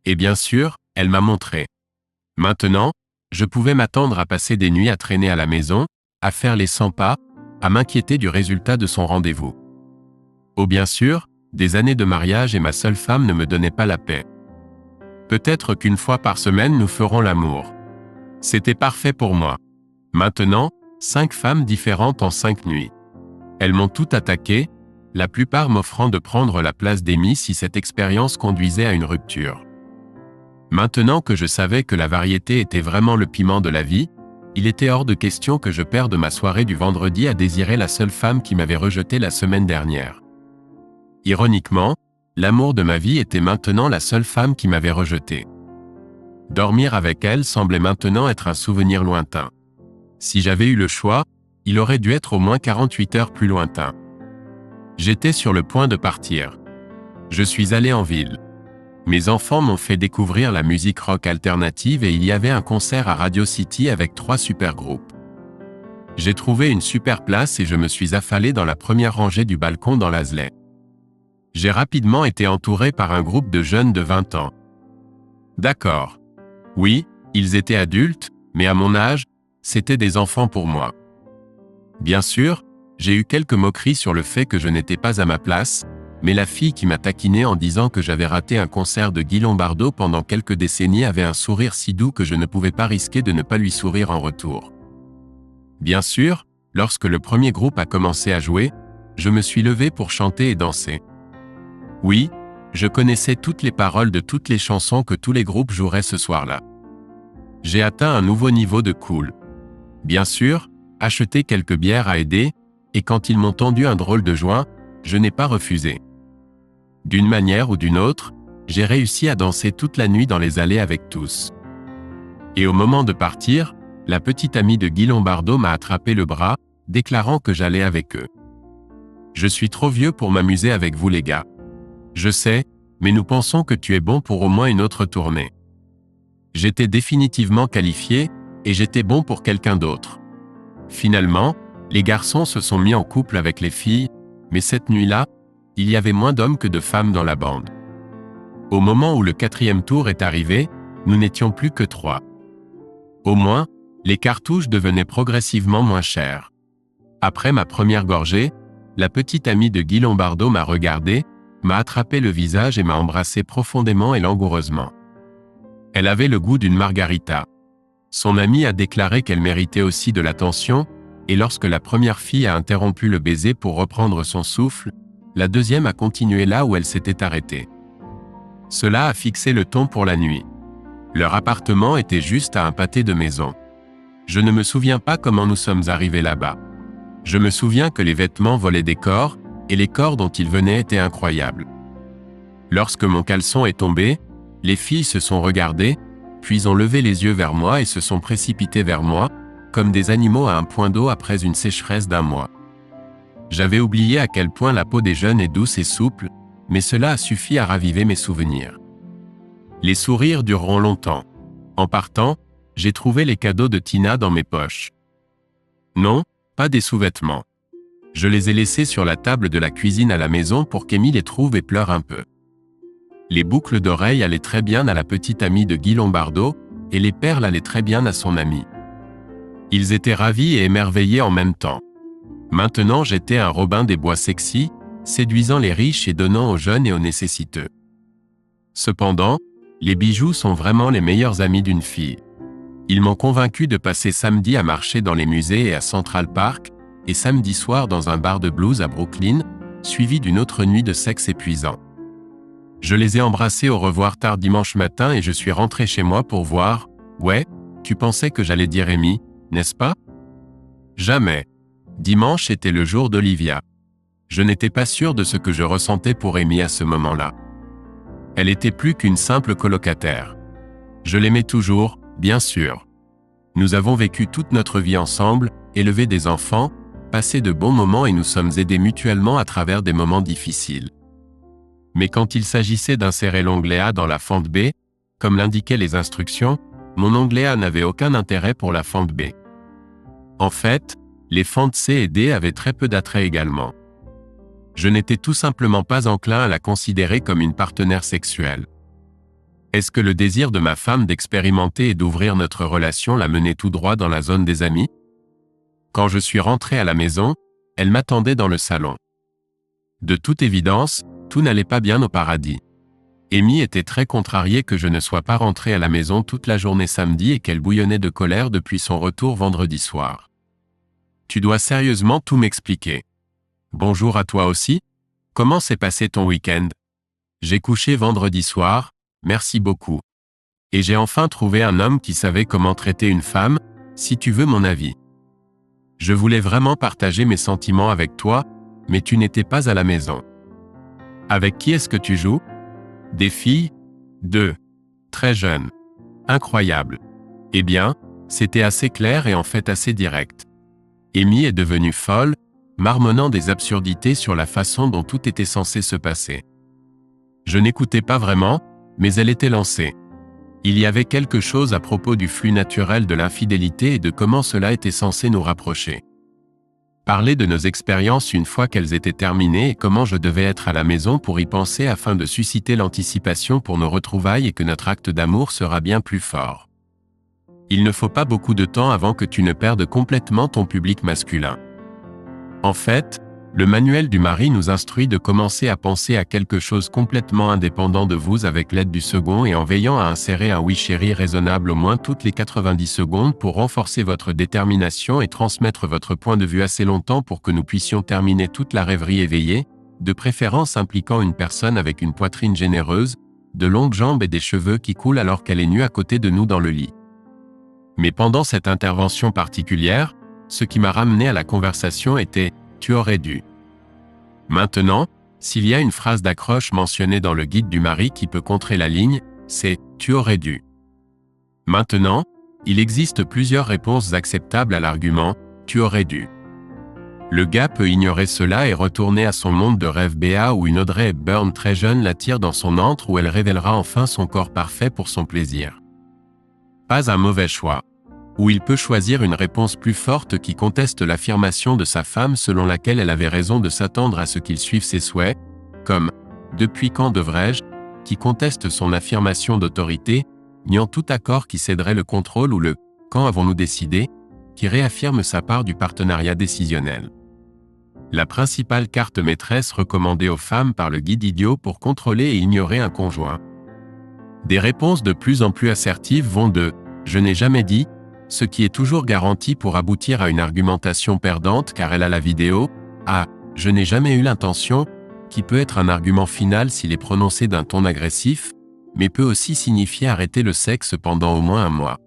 Et bien sûr, elle m'a montré. Maintenant, je pouvais m'attendre à passer des nuits à traîner à la maison, à faire les 100 pas, à m'inquiéter du résultat de son rendez-vous. Oh bien sûr, des années de mariage et ma seule femme ne me donnaient pas la paix. Peut-être qu'une fois par semaine nous ferons l'amour. C'était parfait pour moi. Maintenant, 5 femmes différentes en 5 nuits. Elles m'ont tout attaqué, la plupart m'offrant de prendre la place d'Amy si cette expérience conduisait à une rupture. Maintenant que je savais que la variété était vraiment le piment de la vie, il était hors de question que je perde ma soirée du vendredi à désirer la seule femme qui m'avait rejeté la semaine dernière. Ironiquement, l'amour de ma vie était maintenant la seule femme qui m'avait rejeté. Dormir avec elle semblait maintenant être un souvenir lointain. Si j'avais eu le choix, il aurait dû être au moins 48 heures plus lointain. J'étais sur le point de partir. Je suis allé en ville. Mes enfants m'ont fait découvrir la musique rock alternative et il y avait un concert à Radio City avec 3 super groupes. J'ai trouvé une super place et je me suis affalé dans la première rangée du balcon dans l'Asley. J'ai rapidement été entouré par un groupe de jeunes de 20 ans. D'accord. Oui, ils étaient adultes, mais à mon âge, c'étaient des enfants pour moi. Bien sûr, j'ai eu quelques moqueries sur le fait que je n'étais pas à ma place, mais la fille qui m'a taquiné en disant que j'avais raté un concert de Guy Lombardo pendant quelques décennies avait un sourire si doux que je ne pouvais pas risquer de ne pas lui sourire en retour. Bien sûr, lorsque le premier groupe a commencé à jouer, je me suis levé pour chanter et danser. Oui, je connaissais toutes les paroles de toutes les chansons que tous les groupes joueraient ce soir-là. J'ai atteint un nouveau niveau de cool. Bien sûr, acheter quelques bières a aidé, et quand ils m'ont tendu un drôle de joint, je n'ai pas refusé. D'une manière ou d'une autre, j'ai réussi à danser toute la nuit dans les allées avec tous. Et au moment de partir, la petite amie de Guy Lombardo m'a attrapé le bras, déclarant que j'allais avec eux. Je suis trop vieux pour m'amuser avec vous les gars. Je sais, mais nous pensons que tu es bon pour au moins une autre tournée. J'étais définitivement qualifié, et j'étais bon pour quelqu'un d'autre. Finalement, les garçons se sont mis en couple avec les filles, mais cette nuit-là, il y avait moins d'hommes que de femmes dans la bande. Au moment où le 4e tour est arrivé, Nous n'étions plus que 3. Au moins, les cartouches devenaient progressivement moins chères. Après ma première gorgée, la petite amie de Guy Lombardo m'a regardé, m'a attrapé le visage et m'a embrassé profondément et langoureusement. Elle avait le goût d'une margarita. Son amie a déclaré qu'elle méritait aussi de l'attention, et lorsque la première fille a interrompu le baiser pour reprendre son souffle, la deuxième a continué là où elle s'était arrêtée. Cela a fixé le ton pour la nuit. Leur appartement était juste à un pâté de maison. Je ne me souviens pas comment nous sommes arrivés là-bas. Je me souviens que les vêtements volaient des corps, et les corps dont ils venaient étaient incroyables. Lorsque mon caleçon est tombé, les filles se sont regardées, puis ont levé les yeux vers moi et se sont précipitées vers moi, comme des animaux à un point d'eau après une sécheresse d'1 mois. J'avais oublié à quel point la peau des jeunes est douce et souple, mais cela a suffi à raviver mes souvenirs. Les sourires dureront longtemps. En partant, j'ai trouvé les cadeaux de Tina dans mes poches. Non, pas des sous-vêtements. Je les ai laissés sur la table de la cuisine à la maison pour qu'Amy les trouve et pleure un peu. Les boucles d'oreilles allaient très bien à la petite amie de Guy Lombardo, et les perles allaient très bien à son ami. Ils étaient ravis et émerveillés en même temps. Maintenant j'étais un Robin des Bois sexy, séduisant les riches et donnant aux jeunes et aux nécessiteux. Cependant, les bijoux sont vraiment les meilleurs amis d'une fille. Ils m'ont convaincu de passer samedi à marcher dans les musées et à Central Park, et samedi soir dans un bar de blues à Brooklyn, suivi d'une autre nuit de sexe épuisant. Je les ai embrassés au revoir tard dimanche matin et je suis rentré chez moi pour voir. Ouais, tu pensais que j'allais dire Amy, n'est-ce pas? Jamais. Dimanche était le jour d'Olivia. Je n'étais pas sûr de ce que je ressentais pour Amy à ce moment-là. Elle était plus qu'une simple colocataire. Je l'aimais toujours, bien sûr. Nous avons vécu toute notre vie ensemble, élevé des enfants, passé de bons moments et nous sommes aidés mutuellement à travers des moments difficiles. Mais quand il s'agissait d'insérer l'onglet A dans la fente B, comme l'indiquaient les instructions, mon onglet A n'avait aucun intérêt pour la fente B. En fait, les fentes C et D avaient très peu d'attrait également. Je n'étais tout simplement pas enclin à la considérer comme une partenaire sexuelle. Est-ce que le désir de ma femme d'expérimenter et d'ouvrir notre relation l'a menée tout droit dans la zone des amis? Quand je suis rentré à la maison, elle m'attendait dans le salon. De toute évidence, tout n'allait pas bien au paradis. Amy était très contrariée que je ne sois pas rentré à la maison toute la journée samedi et qu'elle bouillonnait de colère depuis son retour vendredi soir. Tu dois sérieusement tout m'expliquer. Bonjour à toi aussi. Comment s'est passé ton week-end? J'ai couché vendredi soir, merci beaucoup. Et j'ai enfin trouvé un homme qui savait comment traiter une femme, si tu veux mon avis. Je voulais vraiment partager mes sentiments avec toi, mais tu n'étais pas à la maison. Avec qui est-ce que tu joues? Des filles? 2. Très jeunes. Incroyable. Eh bien, c'était assez clair et en fait assez direct. Amy est devenue folle, marmonnant des absurdités sur la façon dont tout était censé se passer. Je n'écoutais pas vraiment, mais elle était lancée. Il y avait quelque chose à propos du flux naturel de l'infidélité et de comment cela était censé nous rapprocher. Parler de nos expériences une fois qu'elles étaient terminées et comment je devais être à la maison pour y penser afin de susciter l'anticipation pour nos retrouvailles et que notre acte d'amour sera bien plus fort. Il ne faut pas beaucoup de temps avant que tu ne perdes complètement ton public masculin. En fait, le manuel du mari nous instruit de commencer à penser à quelque chose complètement indépendant de vous avec l'aide du second et en veillant à insérer un oui chéri raisonnable au moins toutes les 90 secondes pour renforcer votre détermination et transmettre votre point de vue assez longtemps pour que nous puissions terminer toute la rêverie éveillée, de préférence impliquant une personne avec une poitrine généreuse, de longues jambes et des cheveux qui coulent alors qu'elle est nue à côté de nous dans le lit. Mais pendant cette intervention particulière, ce qui m'a ramené à la conversation était « tu aurais dû ». Maintenant, s'il y a une phrase d'accroche mentionnée dans le guide du mari qui peut contrer la ligne, c'est « tu aurais dû ». Maintenant, il existe plusieurs réponses acceptables à l'argument « tu aurais dû ». Le gars peut ignorer cela et retourner à son monde de rêve béat où une Audrey Hepburn très jeune l'attire dans son antre où elle révélera enfin son corps parfait pour son plaisir. Pas un mauvais choix. Ou il peut choisir une réponse plus forte qui conteste l'affirmation de sa femme selon laquelle elle avait raison de s'attendre à ce qu'il suive ses souhaits, comme « depuis quand devrais-je ?» qui conteste son affirmation d'autorité, niant tout accord qui céderait le contrôle ou le « quand avons-nous décidé » qui réaffirme sa part du partenariat décisionnel. La principale carte maîtresse recommandée aux femmes par le guide idiot pour contrôler et ignorer un conjoint. Des réponses de plus en plus assertives vont de « je n'ai jamais dit », ce qui est toujours garanti pour aboutir à une argumentation perdante car elle a la vidéo, à « je n'ai jamais eu l'intention », qui peut être un argument final s'il est prononcé d'un ton agressif, mais peut aussi signifier arrêter le sexe pendant au moins un mois.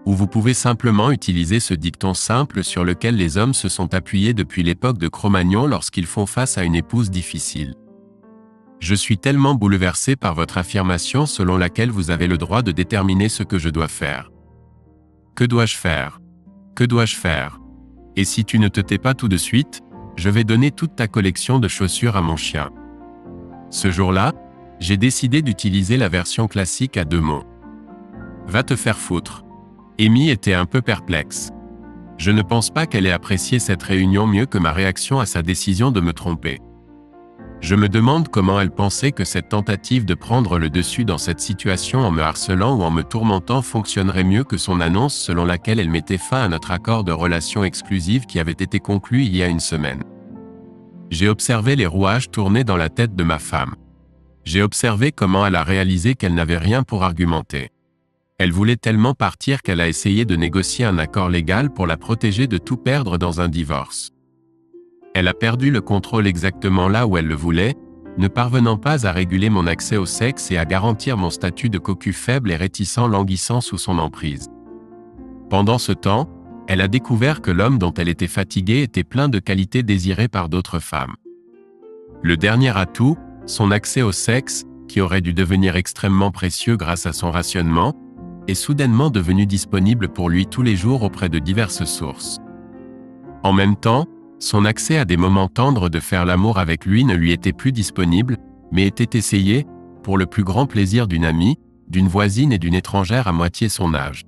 Ou vous pouvez simplement utiliser ce dicton simple sur lequel les hommes se sont appuyés depuis l'époque de Cro-Magnon lorsqu'ils font face à une épouse difficile. Je suis tellement bouleversé par votre affirmation selon laquelle vous avez le droit de déterminer ce que je dois faire. Que dois-je faire? Que dois-je faire? Et si tu ne te tais pas tout de suite, je vais donner toute ta collection de chaussures à mon chien. Ce jour-là, j'ai décidé d'utiliser la version classique à 2 mots. Va te faire foutre. Amy était un peu perplexe. Je ne pense pas qu'elle ait apprécié cette réunion mieux que ma réaction à sa décision de me tromper. Je me demande comment elle pensait que cette tentative de prendre le dessus dans cette situation en me harcelant ou en me tourmentant fonctionnerait mieux que son annonce selon laquelle elle mettait fin à notre accord de relation exclusive qui avait été conclu il y a une semaine. J'ai observé les rouages tourner dans la tête de ma femme. J'ai observé comment elle a réalisé qu'elle n'avait rien pour argumenter. Elle voulait tellement partir qu'elle a essayé de négocier un accord légal pour la protéger de tout perdre dans un divorce. Elle a perdu le contrôle exactement là où elle le voulait, ne parvenant pas à réguler mon accès au sexe et à garantir mon statut de cocu faible et réticent languissant sous son emprise. Pendant ce temps, elle a découvert que l'homme dont elle était fatiguée était plein de qualités désirées par d'autres femmes. Le dernier atout, son accès au sexe, qui aurait dû devenir extrêmement précieux grâce à son rationnement, est soudainement devenu disponible pour lui tous les jours auprès de diverses sources. En même temps, son accès à des moments tendres de faire l'amour avec lui ne lui était plus disponible, mais était essayé, pour le plus grand plaisir d'une amie, d'une voisine et d'une étrangère à moitié son âge.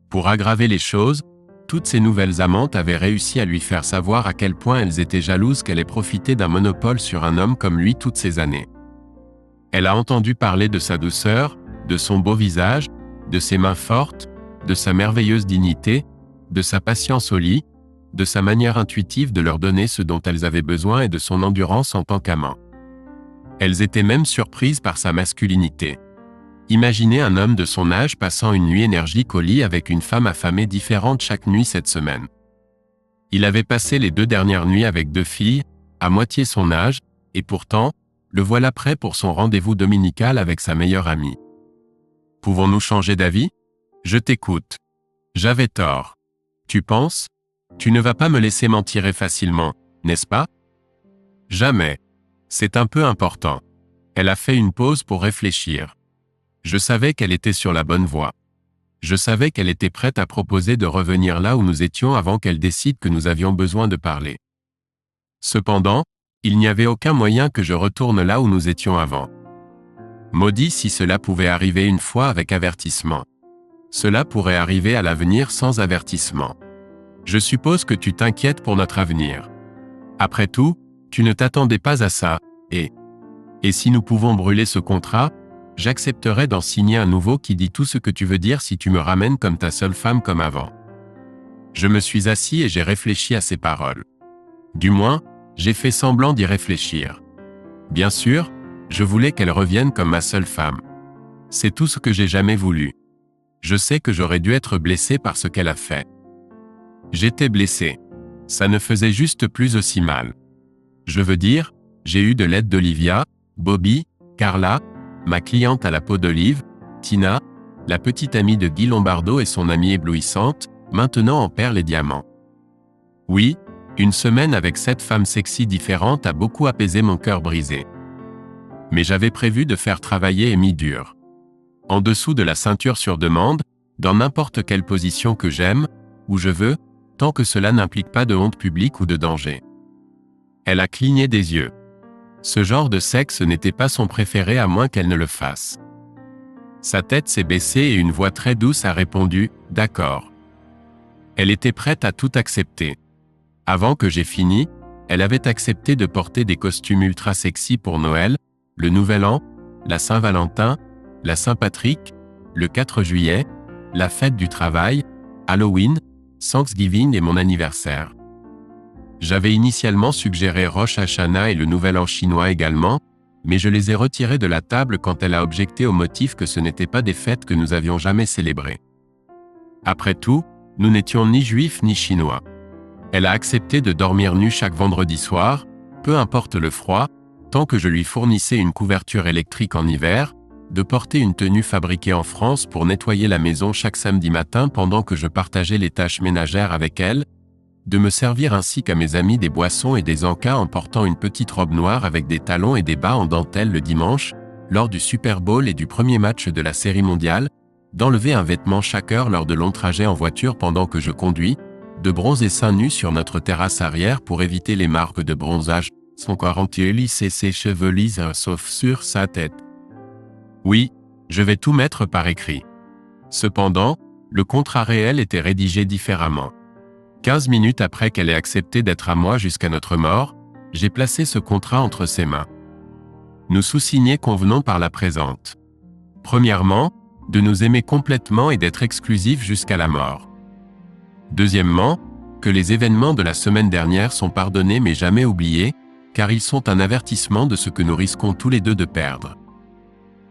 Pour aggraver les choses, toutes ces nouvelles amantes avaient réussi à lui faire savoir à quel point elles étaient jalouses qu'elle ait profité d'un monopole sur un homme comme lui toutes ces années. Elle a entendu parler de sa douceur, de son beau visage, de ses mains fortes, de sa merveilleuse dignité, de sa patience au lit, de sa manière intuitive de leur donner ce dont elles avaient besoin et de son endurance en tant qu'amant. Elles étaient même surprises par sa masculinité. Imaginez un homme de son âge passant une nuit énergique au lit avec une femme affamée différente chaque nuit cette semaine. Il avait passé les 2 dernières nuits avec 2 filles, à moitié son âge, et pourtant, le voilà prêt pour son rendez-vous dominical avec sa meilleure amie. Pouvons-nous changer d'avis? Je t'écoute. J'avais tort. Tu penses? Tu ne vas pas me laisser m'en tirer facilement, n'est-ce pas? Jamais. C'est un peu important. Elle a fait une pause pour réfléchir. Je savais qu'elle était sur la bonne voie. Je savais qu'elle était prête à proposer de revenir là où nous étions avant qu'elle décide que nous avions besoin de parler. Cependant, il n'y avait aucun moyen que je retourne là où nous étions avant. Maudit si cela pouvait arriver une fois avec avertissement. Cela pourrait arriver à l'avenir sans avertissement. Je suppose que tu t'inquiètes pour notre avenir. Après tout, tu ne t'attendais pas à ça, et si nous pouvons brûler ce contrat, j'accepterai d'en signer un nouveau qui dit tout ce que tu veux dire si tu me ramènes comme ta seule femme comme avant. Je me suis assis et j'ai réfléchi à ces paroles. Du moins, j'ai fait semblant d'y réfléchir. Bien sûr, je voulais qu'elle revienne comme ma seule femme. C'est tout ce que j'ai jamais voulu. Je sais que j'aurais dû être blessé par ce qu'elle a fait. J'étais blessé. Ça ne faisait juste plus aussi mal. Je veux dire, j'ai eu de l'aide d'Olivia, Bobby, Carla, ma cliente à la peau d'olive, Tina, la petite amie de Guy Lombardo et son amie éblouissante, maintenant en perles et diamants. Oui, une semaine avec 7 femmes sexy différentes a beaucoup apaisé mon cœur brisé. Mais j'avais prévu de faire travailler Amy dur. En dessous de la ceinture sur demande, dans n'importe quelle position que j'aime, où je veux, tant que cela n'implique pas de honte publique ou de danger. Elle a cligné des yeux. Ce genre de sexe n'était pas son préféré à moins qu'elle ne le fasse. Sa tête s'est baissée et une voix très douce a répondu « D'accord ». Elle était prête à tout accepter. Avant que j'aie fini, elle avait accepté de porter des costumes ultra sexy pour Noël, le Nouvel An, la Saint-Valentin, la Saint-Patrick, le 4 juillet, la fête du travail, Halloween, Thanksgiving et mon anniversaire. J'avais initialement suggéré Rosh Hashanah et le Nouvel An chinois également, mais je les ai retirés de la table quand elle a objecté au motif que ce n'étaient pas des fêtes que nous avions jamais célébrées. Après tout, nous n'étions ni juifs ni chinois. Elle a accepté de dormir nue chaque vendredi soir, peu importe le froid, tant que je lui fournissais une couverture électrique en hiver, de porter une tenue fabriquée en France pour nettoyer la maison chaque samedi matin pendant que je partageais les tâches ménagères avec elle, de me servir ainsi qu'à mes amis des boissons et des encas en portant une petite robe noire avec des talons et des bas en dentelle le dimanche, lors du Super Bowl et du premier match de la Série mondiale, d'enlever un vêtement chaque heure lors de longs trajets en voiture pendant que je conduis, de bronzer seins nus sur notre terrasse arrière pour éviter les marques de bronzage, son corps entier lisse et ses cheveux lisses sauf sur sa tête. Oui, je vais tout mettre par écrit. Cependant, le contrat réel était rédigé différemment. 15 minutes après qu'elle ait accepté d'être à moi jusqu'à notre mort, j'ai placé ce contrat entre ses mains. Nous sous-signés convenons par la présente. Premièrement, de nous aimer complètement et d'être exclusifs jusqu'à la mort. Deuxièmement, que les événements de la semaine dernière sont pardonnés mais jamais oubliés, car ils sont un avertissement de ce que nous risquons tous les deux de perdre.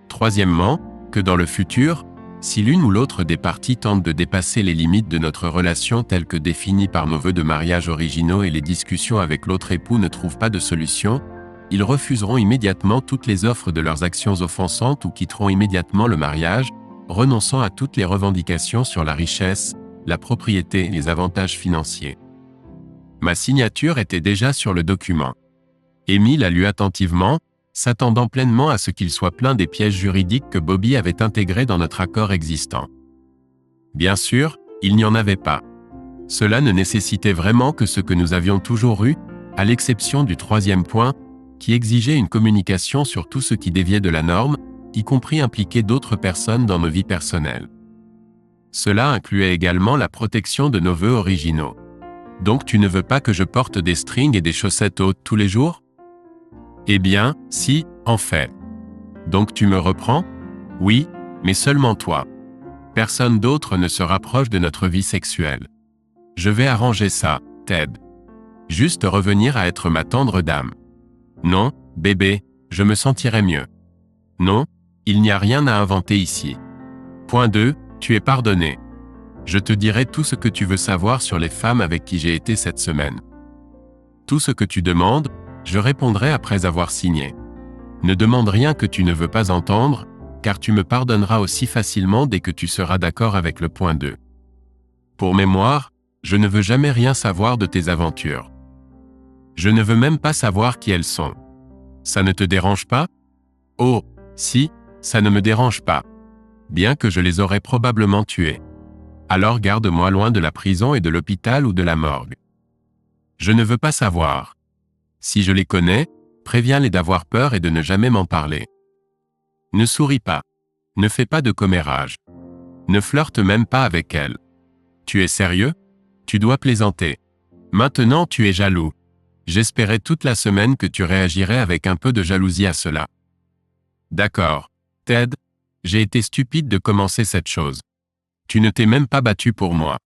Troisièmement, que dans le futur, si l'une ou l'autre des parties tente de dépasser les limites de notre relation telles que définies par nos vœux de mariage originaux et les discussions avec l'autre époux ne trouvent pas de solution, ils refuseront immédiatement toutes les offres de leurs actions offensantes ou quitteront immédiatement le mariage, renonçant à toutes les revendications sur la richesse, la propriété et les avantages financiers. Ma signature était déjà sur le document. Amy l'a lu attentivement, s'attendant pleinement à ce qu'il soit plein des pièges juridiques que Bobby avait intégrés dans notre accord existant. Bien sûr, il n'y en avait pas. Cela ne nécessitait vraiment que ce que nous avions toujours eu, à l'exception du troisième point, qui exigeait une communication sur tout ce qui déviait de la norme, y compris impliquer d'autres personnes dans nos vies personnelles. Cela incluait également la protection de nos vœux originaux. Donc tu ne veux pas que je porte des strings et des chaussettes hautes tous les jours ? Eh bien, si, en fait. Donc tu me reprends ? Oui, mais seulement toi. Personne d'autre ne se rapproche de notre vie sexuelle. Je vais arranger ça, Ted. Juste revenir à être ma tendre dame. Non, bébé, je me sentirai mieux. Non, il n'y a rien à inventer ici. Point 2, tu es pardonné. Je te dirai tout ce que tu veux savoir sur les femmes avec qui j'ai été cette semaine. Tout ce que tu demandes, je répondrai après avoir signé. Ne demande rien que tu ne veux pas entendre, car tu me pardonneras aussi facilement dès que tu seras d'accord avec le point 2. Pour mémoire, je ne veux jamais rien savoir de tes aventures. Je ne veux même pas savoir qui elles sont. Ça ne te dérange pas ? Oh, si, ça ne me dérange pas. Bien que je les aurais probablement tuées. Alors garde-moi loin de la prison et de l'hôpital ou de la morgue. Je ne veux pas savoir. Si je les connais, préviens-les d'avoir peur et de ne jamais m'en parler. Ne souris pas. Ne fais pas de commérage. Ne flirte même pas avec elles. Tu es sérieux ? Tu dois plaisanter. Maintenant tu es jaloux. J'espérais toute la semaine que tu réagirais avec un peu de jalousie à cela. D'accord, Ted, j'ai été stupide de commencer cette chose. Tu ne t'es même pas battu pour moi.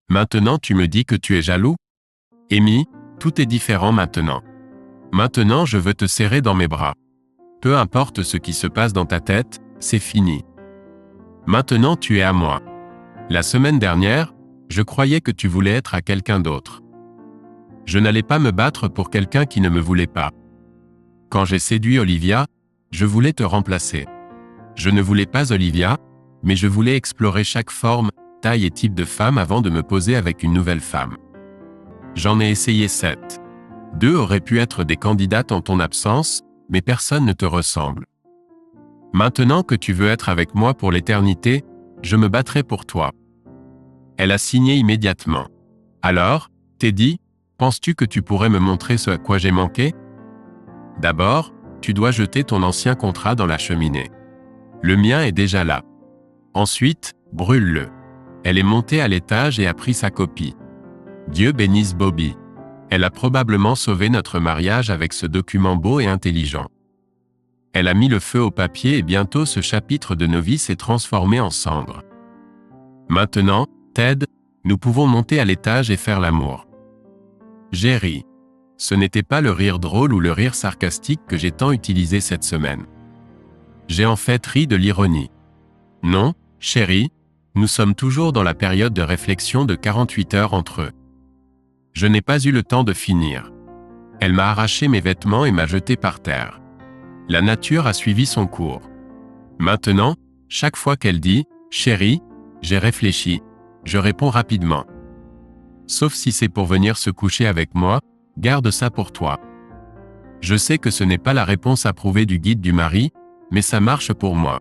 Maintenant tu me dis que tu es jaloux ? Amy, tout est différent maintenant. Maintenant je veux te serrer dans mes bras. Peu importe ce qui se passe dans ta tête, c'est fini. Maintenant tu es à moi. La semaine dernière, je croyais que tu voulais être à quelqu'un d'autre. Je n'allais pas me battre pour quelqu'un qui ne me voulait pas. Quand j'ai séduit Olivia, je voulais te remplacer. Je ne voulais pas Olivia, mais je voulais explorer chaque forme, taille et type de femme avant de me poser avec une nouvelle femme. J'en ai essayé 7. 2 auraient pu être des candidates en ton absence, mais personne ne te ressemble. Maintenant que tu veux être avec moi pour l'éternité, je me battrai pour toi. Elle a signé immédiatement. Alors, Teddy, penses-tu que tu pourrais me montrer ce à quoi j'ai manqué ? D'abord, tu dois jeter ton ancien contrat dans la cheminée. Le mien est déjà là. Ensuite, brûle-le. Elle est montée à l'étage et a pris sa copie. Dieu bénisse Bobby. Elle a probablement sauvé notre mariage avec ce document beau et intelligent. Elle a mis le feu au papier et bientôt ce chapitre de nos vies s'est transformé en cendres. Maintenant, Ted, nous pouvons monter à l'étage et faire l'amour. J'ai ri. Ce n'était pas le rire drôle ou le rire sarcastique que j'ai tant utilisé cette semaine. J'ai en fait ri de l'ironie. Non, chérie, nous sommes toujours dans la période de réflexion de 48 heures entre eux. Je n'ai pas eu le temps de finir. Elle m'a arraché mes vêtements et m'a jeté par terre. La nature a suivi son cours. Maintenant, chaque fois qu'elle dit « Chérie, j'ai réfléchi », je réponds rapidement. Sauf si c'est pour venir se coucher avec moi, garde ça pour toi. Je sais que ce n'est pas la réponse approuvée du guide du mari, mais ça marche pour moi.